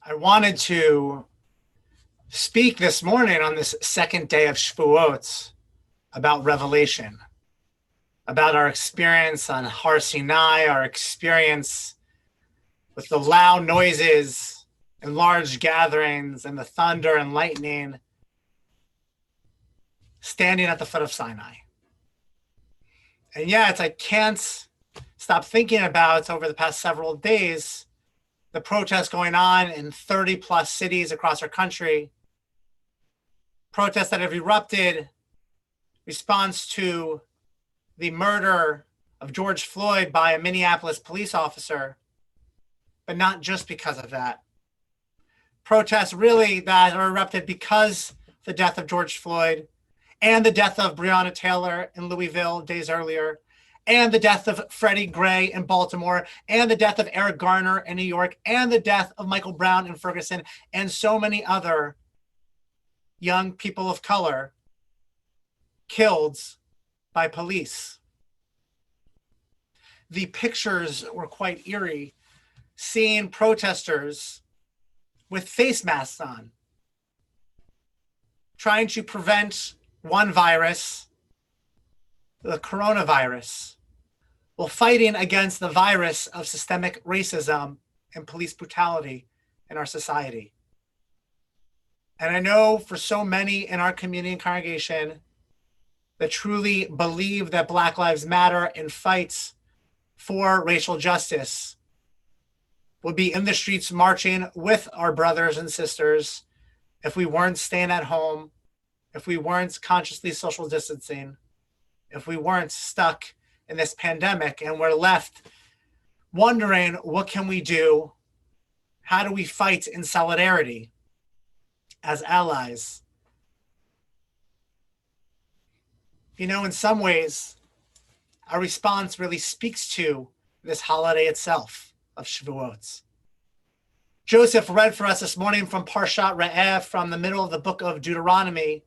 I wanted to speak this morning on this second day of Shavuot about Revelation, about our experience on Har Sinai, our experience with the loud noises and large gatherings and the thunder and lightning standing at the foot of Sinai. And yet I can't stop thinking about over the past several days the protests going on in 30 plus cities across our country, protests that have erupted in response to the murder of George Floyd by a Minneapolis police officer, but not just because of that. Protests really that are erupted because of the death of George Floyd and the death of Breonna Taylor in Louisville days earlier, and the death of Freddie Gray in Baltimore, and the death of Eric Garner in New York, and the death of Michael Brown in Ferguson, and so many other young people of color killed by police. The pictures were quite eerie, seeing protesters with face masks on, trying to prevent one virus, the coronavirus, while fighting against the virus of systemic racism and police brutality in our society. And I know for so many in our community and congregation that truly believe that Black Lives Matter and fights for racial justice would be in the streets marching with our brothers and sisters if we weren't staying at home, if we weren't consciously social distancing, if we weren't stuck in this pandemic and we're left wondering, what can we do? How do we fight in solidarity as allies? You know, in some ways, our response really speaks to this holiday itself of Shavuot. Joseph read for us this morning from Parshat Re'eh, from the middle of the book of Deuteronomy.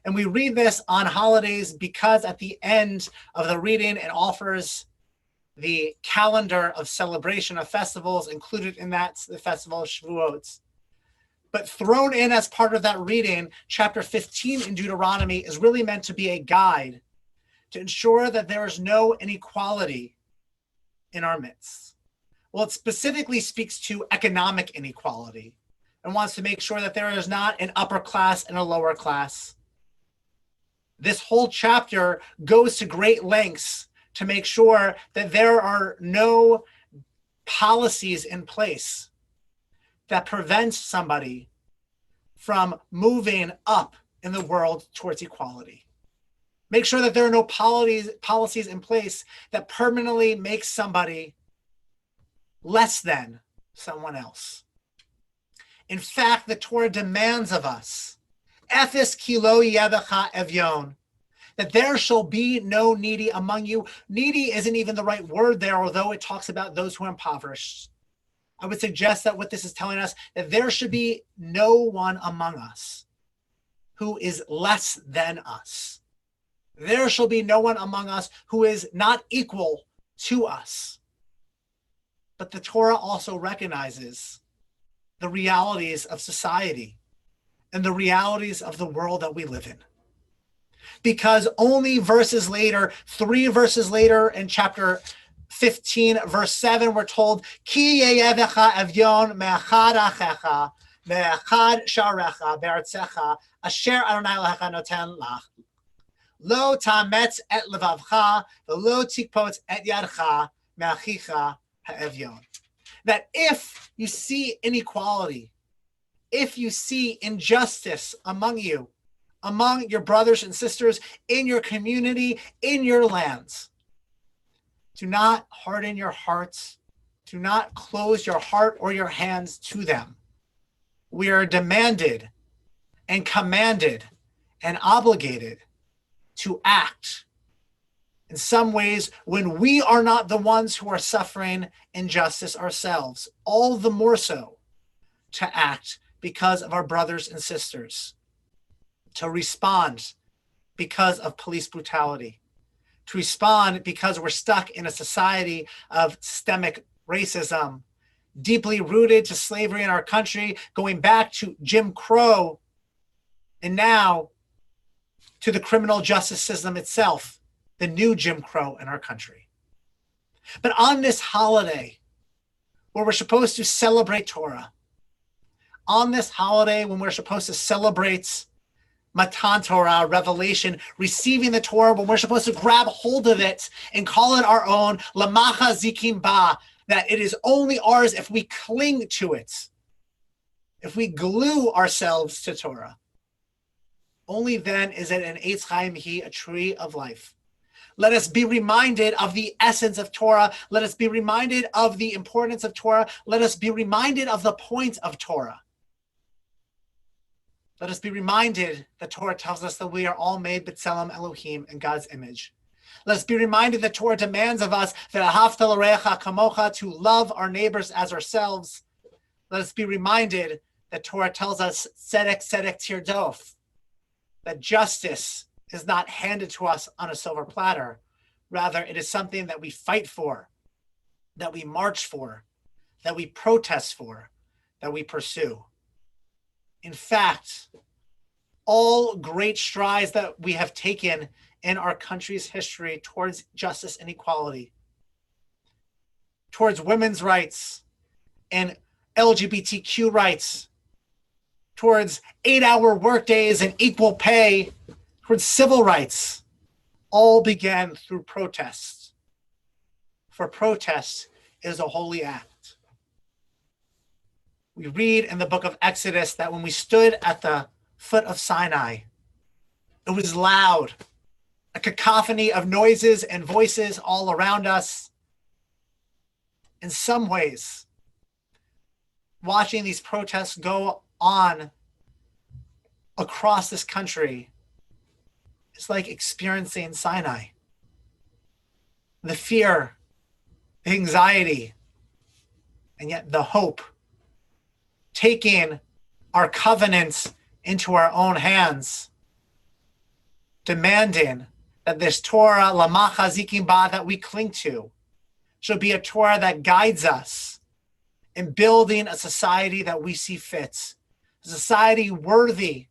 And we read this on holidays because at the end of the reading, it offers the calendar of celebration of festivals, included in that the festival of Shavuot. But thrown in as part of that reading, chapter 15 in Deuteronomy is really meant to be a guide to ensure that there is no inequality in our midst. Well, it specifically speaks to economic inequality and wants to make sure that there is not an upper class and a lower class. This whole chapter goes to great lengths to make sure that there are no policies in place that prevents somebody from moving up in the world towards equality. Make sure that there are no policies in place that permanently make somebody less than someone else. In fact, the Torah demands of us, Ethis kilo yedecha evyon, that there shall be no needy among you. Needy isn't even the right word there, although it talks about those who are impoverished. I would suggest that what this is telling us, that there should be no one among us who is less than us. There shall be no one among us who is not equal to us. But the Torah also recognizes the realities of society and the realities of the world that we live in. Because only verses later, 3 verses later in chapter 15, verse 7, we're told, Ki yeyevecha evyon me'achad achecha, me'achad sharecha, be'artzecha, asher Adonai Elohecha noten lach. Lo tametz et levavcha, velo tikpot et yadcha, me'achicha ha'evyon. That if you see inequality, if you see injustice among you, among your brothers and sisters, in your community, in your lands, do not harden your hearts. Do not close your heart or your hands to them. We are demanded and commanded and obligated to act in some ways when we are not the ones who are suffering injustice ourselves, all the more so to act because of our brothers and sisters, to respond because of police brutality, to respond because we're stuck in a society of systemic racism, deeply rooted to slavery in our country, going back to Jim Crow, and now to the criminal justice system itself, the new Jim Crow in our country. But on this holiday, where we're supposed to celebrate Torah, on this holiday when we're supposed to celebrate Matan Torah, revelation, receiving the Torah, when we're supposed to grab hold of it and call it our own, Lamacha Zikim Ba, that it is only ours if we cling to it, if we glue ourselves to Torah. Only then is it an Eitz Chaim Hi, a tree of life. Let us be reminded of the essence of Torah. Let us be reminded of the importance of Torah. Let us be reminded of the point of Torah. Let us be reminded that Torah tells us that we are all made b'tselem Elohim, in God's image. Let us be reminded that Torah demands of us that ahavta l'reacha kamocha, to love our neighbors as ourselves. Let us be reminded that Torah tells us tzedek tzedek tirdof, that justice is not handed to us on a silver platter. Rather, it is something that we fight for, that we march for, that we protest for, that we pursue. In fact, all great strides that we have taken in our country's history towards justice and equality, towards women's rights and LGBTQ rights, towards 8-hour workdays and equal pay, towards civil rights, all began through protests. For protest is a holy act. We read in the book of Exodus that when we stood at the foot of Sinai, it was loud, a cacophony of noises and voices all around us. In some ways, watching these protests go on across this country is like experiencing Sinai. The fear, the anxiety, and yet the hope, taking our covenants into our own hands, demanding that this Torah, Lamacha Zikim Ba, that we cling to, should be a Torah that guides us in building a society that we see fit, a society worthy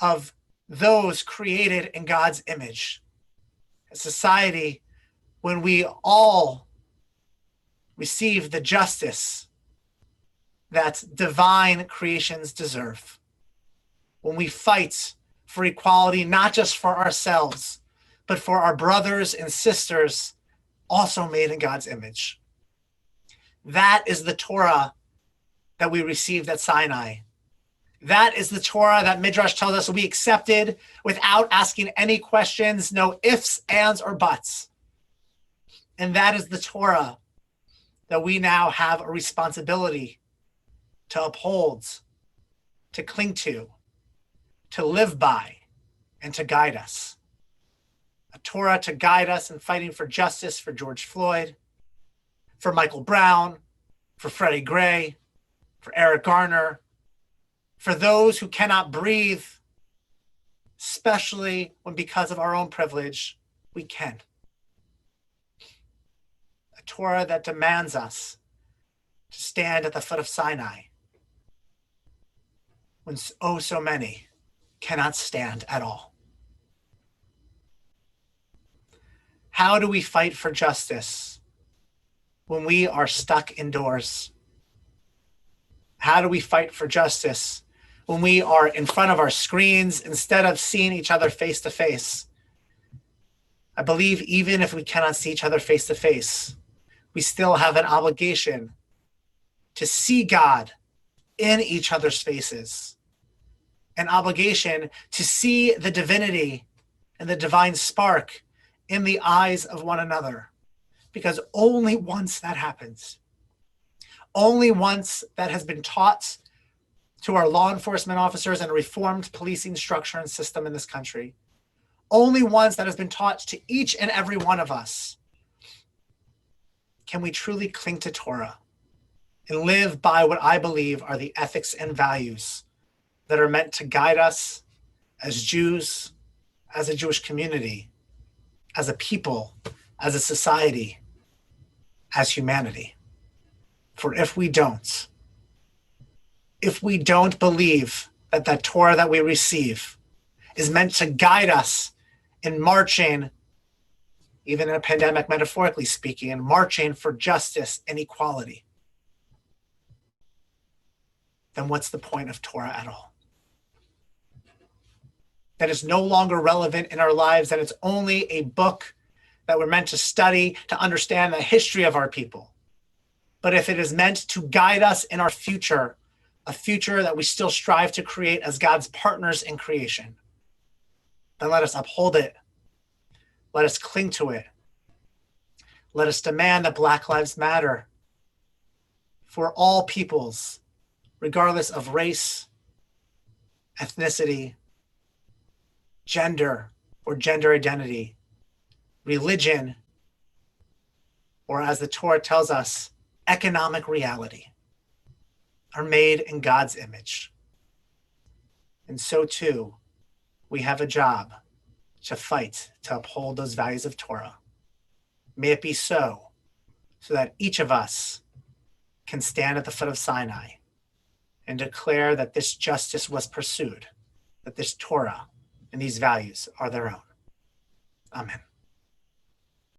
of those created in God's image, a society when we all receive the justice that divine creations deserve, when we fight for equality, not just for ourselves, but for our brothers and sisters also made in God's image. That is the Torah that we received at Sinai. That is the Torah that Midrash tells us we accepted without asking any questions, no ifs, ands, or buts. And that is the Torah that we now have a responsibility to uphold, to cling to live by, and to guide us. A Torah to guide us in fighting for justice for George Floyd, for Michael Brown, for Freddie Gray, for Eric Garner, for those who cannot breathe, especially when because of our own privilege, we can. A Torah that demands us to stand at the foot of Sinai when oh so many cannot stand at all. How do we fight for justice when we are stuck indoors? How do we fight for justice when we are in front of our screens instead of seeing each other face to face? I believe even if we cannot see each other face to face, we still have an obligation to see God in each other's faces, an obligation to see the divinity and the divine spark in the eyes of one another. Because only once that happens, only once that has been taught to our law enforcement officers and a reformed policing structure and system in this country, only once that has been taught to each and every one of us, can we truly cling to Torah and live by what I believe are the ethics and values that are meant to guide us as Jews, as a Jewish community, as a people, as a society, as humanity. For if we don't believe that that Torah that we receive is meant to guide us in marching, even in a pandemic, metaphorically speaking, and marching for justice and equality, then what's the point of Torah at all? That is no longer relevant in our lives, that it's only a book that we're meant to study to understand the history of our people. But if it is meant to guide us in our future, a future that we still strive to create as God's partners in creation, then let us uphold it. Let us cling to it. Let us demand that Black Lives Matter for all peoples, regardless of race, ethnicity, gender or gender identity, religion, or as the Torah tells us, economic reality, are made in God's image. And so too, we have a job to fight to uphold those values of Torah. May it be so that each of us can stand at the foot of Sinai and declare that this justice was pursued, that this Torah and these values are their own. Amen.